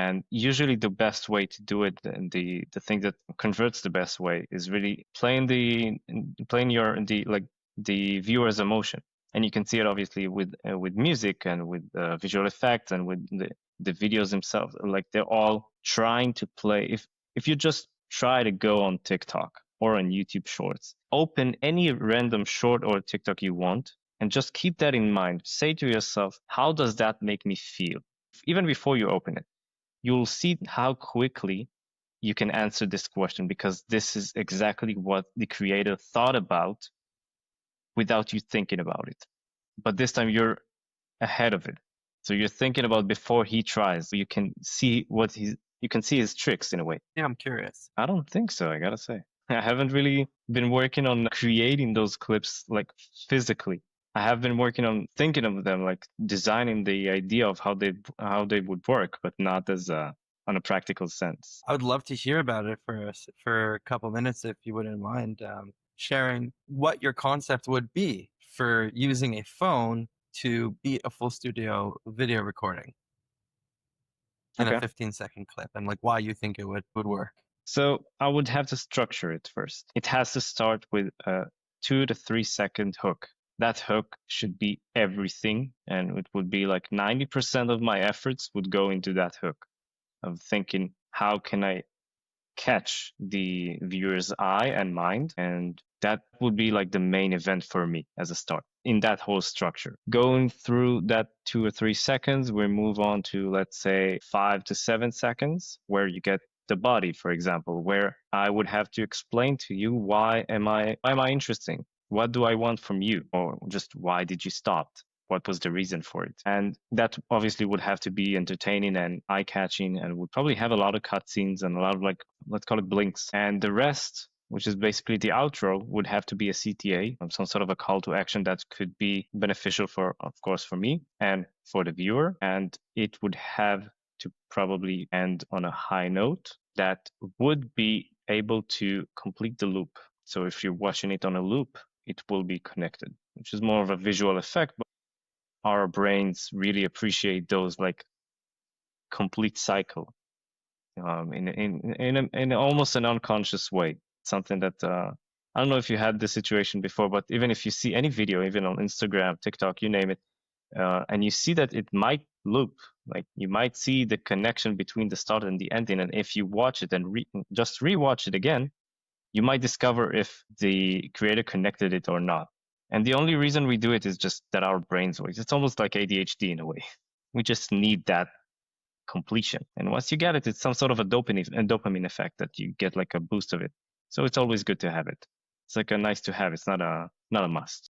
And usually the best way to do it, and the thing that converts the best way, is really playing your the viewer's emotion. And you can see it obviously with music and with visual effects and with the videos themselves. Like they're all trying to play. If you just try to go on TikTok or on YouTube Shorts, open any random short or TikTok you want, and just keep that in mind. Say to yourself, how does that make me feel? Even before you open it, you'll see how quickly you can answer this question, because this is exactly what the creator thought about without you thinking about it. But this time you're ahead of it. So you're thinking about before he tries. You can see you can see his tricks in a way. Yeah, I'm curious. I don't think so, I gotta say. I haven't really been working on creating those clips like physically. I have been working on thinking of them, like designing the idea of how they would work, but not as on a practical sense. I would love to hear about it for a couple minutes if you wouldn't mind sharing what your concept would be for using a phone to beat a full studio video recording in a Okay. 15-second clip, and like why you think it would work. So I would have to structure it first. It has to start with a 2 to 3 second hook. That hook should be everything, and it would be like 90% of my efforts would go into that hook, of thinking, how can I catch the viewer's eye and mind? And that would be like the main event for me as a start in that whole structure. Going through that 2 or 3 seconds, we move on to, let's say, 5 to 7 seconds, where you get the body, for example, where I would have to explain to you, why am I interesting? What do I want from you? Or just, why did you stop? What was the reason for it? And that obviously would have to be entertaining and eye-catching, and would probably have a lot of cutscenes and a lot of, like, let's call it blinks. And the rest, which is basically the outro, would have to be a CTA, some sort of a call to action that could be beneficial for, of course, for me and for the viewer. And it would have to probably end on a high note that would be able to complete the loop. So if you're watching it on a loop, it will be connected, which is more of a visual effect, but our brains really appreciate those, like, complete cycle, in almost an unconscious way. Something that I don't know if you had this situation before, but even if you see any video, even on Instagram, TikTok, you name it, and you see that it might loop, like you might see the connection between the start and the ending, and if you watch it and just rewatch it again, you might discover if the creator connected it or not. And the only reason we do it is just that our brains work. It's almost like ADHD in a way. We just need that completion. And once you get it, it's some sort of a dopamine effect that you get, like a boost of it. So it's always good to have it. It's like a nice to have. It's not a must.